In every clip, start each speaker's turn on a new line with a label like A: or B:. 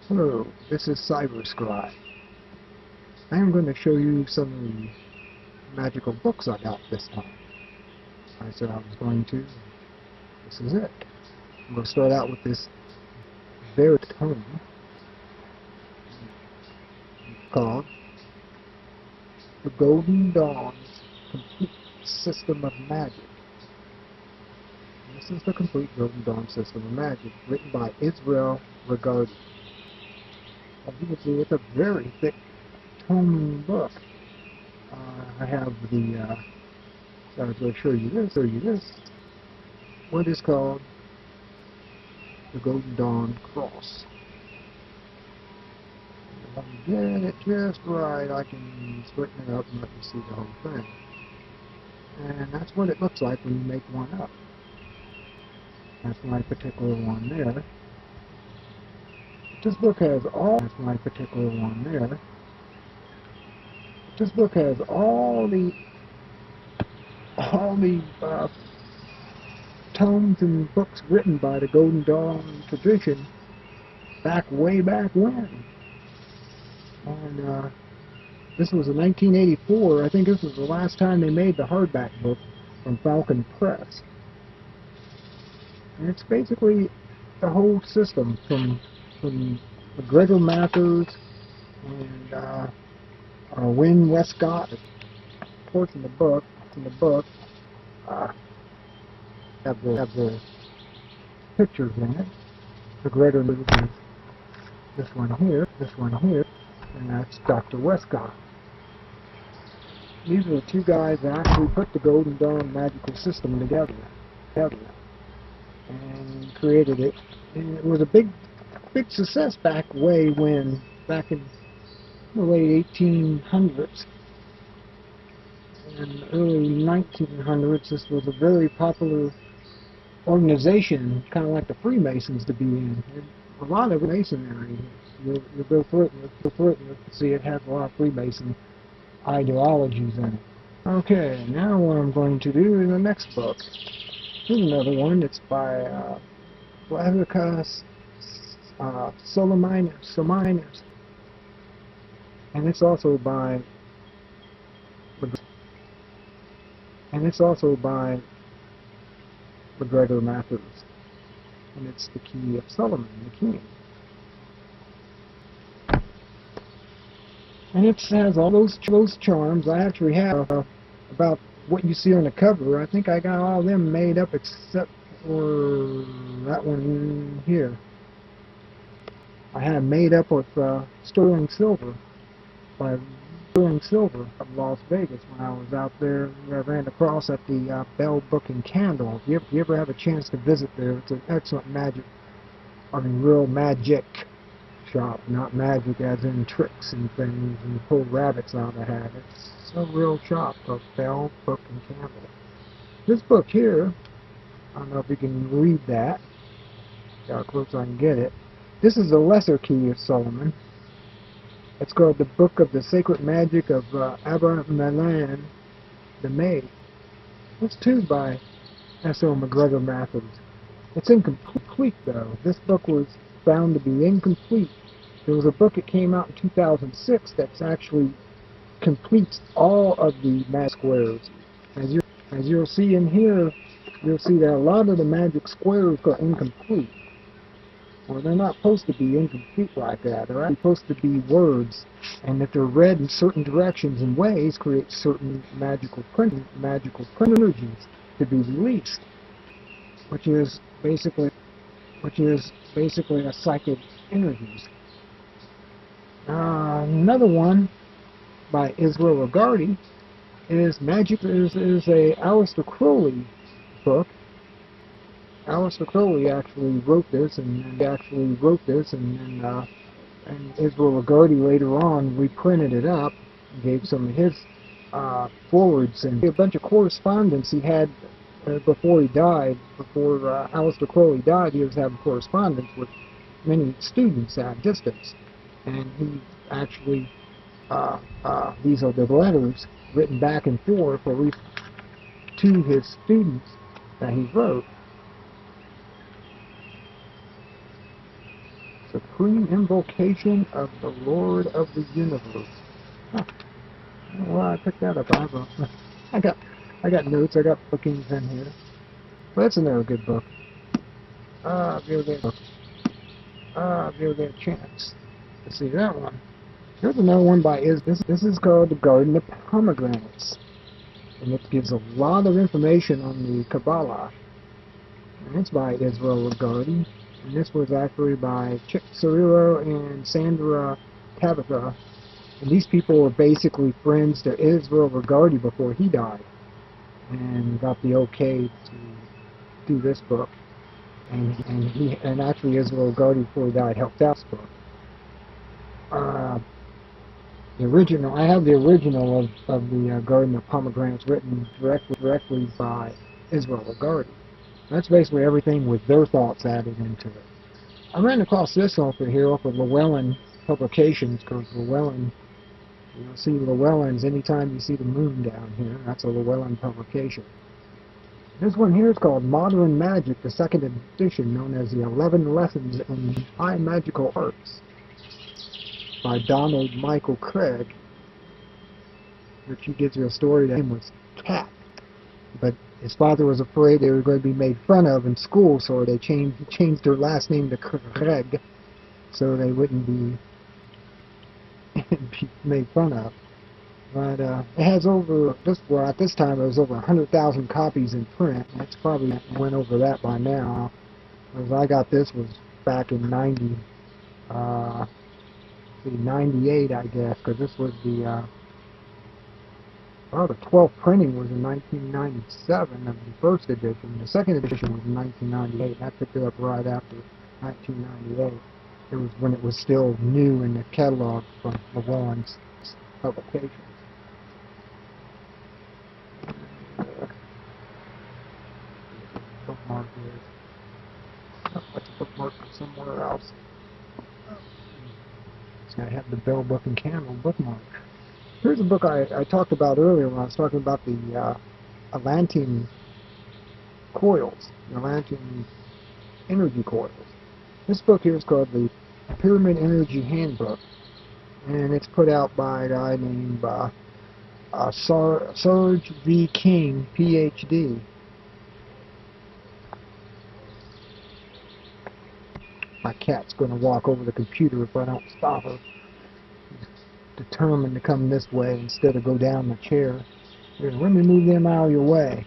A: Hello, this is Cyberscribe. I am going to show you some of the magical books I got this time. I said I was going to. This is it. I'm going to start out with this very tome called The Golden Dawn's Complete System of Magic. And this is the Complete Golden Dawn System of Magic, written by Israel Regardi. As you can see, it's a very thick tome book. I have the so I was going to show you this, what is called the Golden Dawn Cross. If I can get it just right, I can split it up and let you see the whole thing. And that's what it looks like when you make one up. That's my particular one there. This book has all. That's my particular one there. This book has all the tomes and books written by the Golden Dawn tradition way back when. And this was in 1984. I think this was the last time they made the hardback book from Falcon Press. And it's basically the whole system from McGregor Mathers and Wynne Westcott. Reports in the book. Have the pictures in it. McGregor is this one here, and that's Dr. Westcott. These are the two guys that actually put the Golden Dawn magical system together and created it. And it was a big success back in the late 1800s and early 1900s. This was a very popular organization, kind of like the Freemasons to be in. And a lot of Masonry. You'll go through it and you'll see it has a lot of Freemason ideologies in it. Okay, now what I'm going to do in the next book. Here's another one. It's by Vladimir Solominus. And it's also by McGregor Mathers. And it's the Key of Solomon, the King. And it has all those charms. I actually have about what you see on the cover. I think I got all of them made up except for that one here. I had made up with sterling silver of Las Vegas when I was out there. I ran across at the Bell Book and Candle. If you ever have a chance to visit there, it's an excellent real magic shop. Not magic as in tricks and things and pull rabbits out of a hat. It's a real shop of Bell Book and Candle. This book here, I don't know if you can read that. See how close I can get it. This is the Lesser Key of Solomon. It's called the Book of the Sacred Magic of Abruptly, the Maid. It's too by S.O. McGregor Mathers. It's incomplete though. This book was found to be incomplete. There was a book that came out in 2006 that's actually completes all of the magic squares. As you'll see in here, you'll see that a lot of the magic squares are incomplete. Well, they're not supposed to be incomplete like that. They're actually supposed to be words, and if they're read in certain directions and ways, create certain magical energies to be released, which is basically a psychic energies. Another one by Israel Regardi is Magic. Is a Aleister Crowley book. Aleister Crowley actually wrote this, and Israel Regardi later on reprinted it up, and gave some of his forwards and a bunch of correspondence he had before he died. Before Aleister Crowley died, he was having correspondence with many students at a distance, and he actually these are the letters written back and forth, at least to his students that he wrote. Supreme Invocation of the Lord of the Universe. Huh. I don't know why I picked that up. I got notes. I got bookings in here. But that's another good book. If you ever get a chance to see that one. Here's another one by This is called The Garden of Pomegranates. And it gives a lot of information on the Kabbalah. And it's by Israel Lagarde. And this was actually by Chick Cirillo and Sandra Tabitha. And these people were basically friends to Israel Lagarde before he died. And got the okay to do this book. And actually Israel Lagarde before he died helped out this book. The original, I have the original of the Garden of Pomegranates written directly by Israel Lagarde. That's basically everything with their thoughts added into it. I ran across this author here off of Llewellyn Publications, because Llewellyn, you'll see Llewellyn's anytime you see the moon down here. That's a Llewellyn publication. This one here is called Modern Magic, the second edition, known as the 11 Lessons in High Magical Arts, by Donald Michael Craig, which he gives you a story that his name was Cat. But his father was afraid they were going to be made fun of in school, so they changed their last name to Craig, so they wouldn't be made fun of. But it has at this time it was over 100,000 copies in print. It's probably went over that by now. Because I got this was back in 98, I guess, because this was the 12th printing was in 1997 of the first edition. The second edition was in 1998. I picked it up right after 1998. It was when it was still new in the catalog from Llewellyn's publications. Bookmark is. Oh, let's bookmark somewhere else. I have the Bell Book and Candle bookmark. Here's a book I talked about earlier when I was talking about the Atlantean coils, the Atlantean energy coils. This book here is called the Pyramid Energy Handbook, and it's put out by a guy named Sarge V. King, Ph.D. My cat's going to walk over the computer if I don't stop her. She's determined to come this way instead of go down the chair. Here, let me move them out of your way.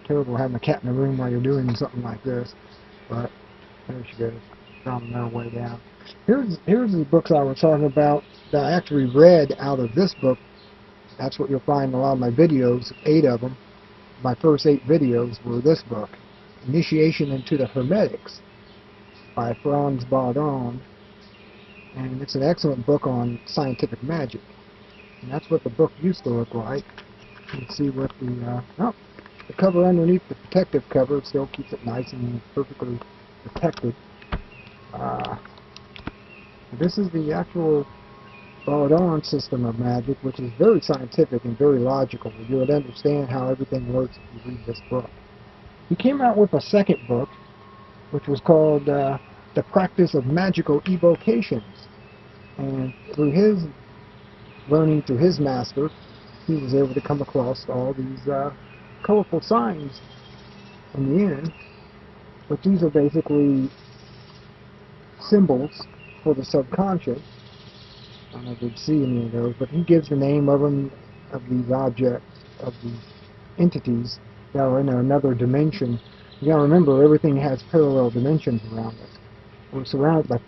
A: Terrible having a cat in the room while you're doing something like this. But there she goes. On her way down. Here's the books I was talking about that I actually read out of this book. That's what you'll find in a lot of my videos, 8 of them. My first 8 videos were this book. Initiation into the Hermetics by Franz Bardon, and it's an excellent book on scientific magic. And that's what the book used to look like. You can see what the cover underneath, the protective cover, still keeps it nice and perfectly protected. This is the actual Bardon system of magic, which is very scientific and very logical. You would understand how everything works if you read this book. He came out with a second book, which was called The Practice of Magical Evocations. And through his learning through his master, he was able to come across all these colorful signs in the end. But these are basically symbols for the subconscious. I don't know if you'd see any of those, but he gives the name of them, of these objects, of these entities that are in another dimension. You gotta remember, everything has parallel dimensions around us. We're surrounded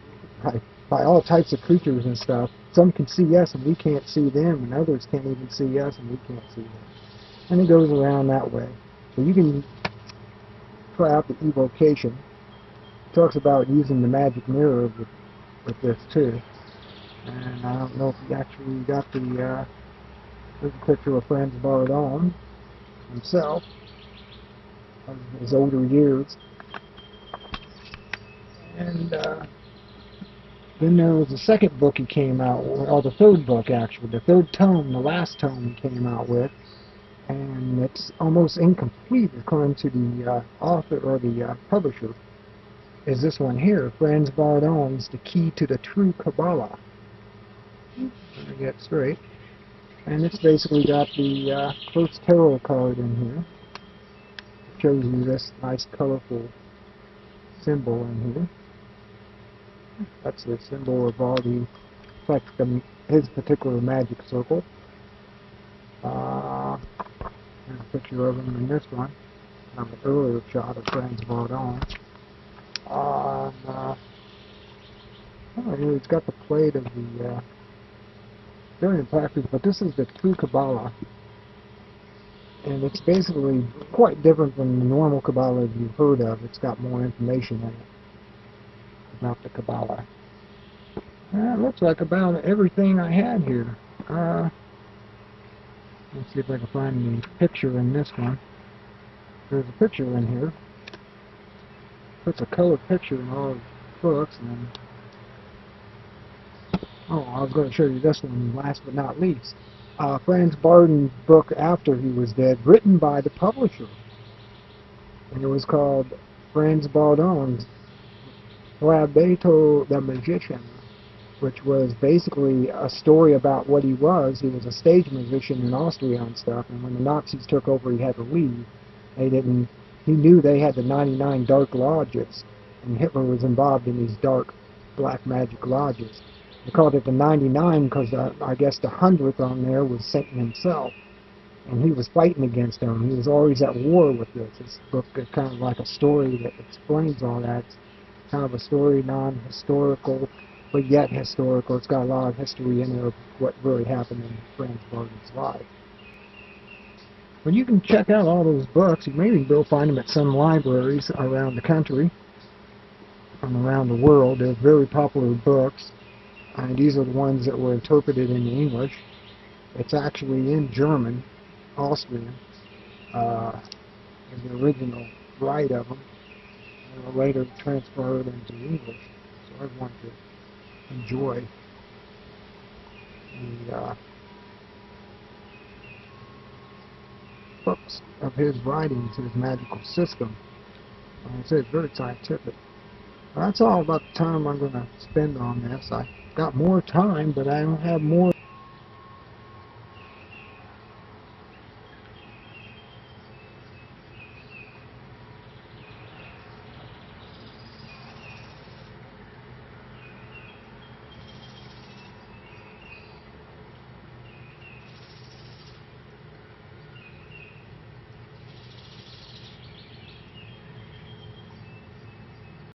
A: by all types of creatures and stuff. Some can see us and we can't see them, and others can't even see us and we can't see them. And it goes around that way. So you can try out the evocation. It talks about using the magic mirror with this too. And I don't know if he actually got the there's a picture of Franz Bardon himself of his older years. And then there was a second book he came out with, or the third book actually, the third tome, the last tome he came out with, and it's almost incomplete according to the author or the publisher, is this one here, Franz Bardon's The Key to the True Kabbalah. Let me get straight. And it's basically got the first tarot card in here. It shows you this nice colorful symbol in here. That's the symbol of all the, like his particular magic circle. There's a picture of him in this one. An earlier shot of Franz Bardon. Oh, here it's got the plate of the very package, but this is the True Kabbalah. And it's basically quite different from the normal Kabbalah you've heard of. It's got more information in it about the Kabbalah. It looks like about everything I had here. Let's see if I can find the picture in this one. There's a picture in here. Puts a color picture in all the books. And oh, I was going to show you this one last but not least. Franz Bardon's book after he was dead, written by the publisher. And it was called Franz Bardon's Labeto the Magician, which was basically a story about what he was. He was a stage musician in Austria and stuff, and when the Nazis took over, he had to leave. He knew they had the 99 dark lodges, and Hitler was involved in these dark black magic lodges. They called it the 99 because I guess the 100th on there was Satan himself, and he was fighting against them. He was always at war with this. This book is kind of like a story that explains all that. It's kind of a story, non-historical, but yet historical. It's got a lot of history in there of what really happened in Franz Bardon's life. But you can check out all those books. You maybe go find them at some libraries around the country and around the world. They're very popular books. And these are the ones that were interpreted into English. It's actually in German, Austrian, in the original right of them. They were later transferred into English, so everyone could enjoy the books of his writings, his magical system. Like I said, it's very scientific. Well, that's all about the time I'm going to spend on this. I got more time, but I don't have more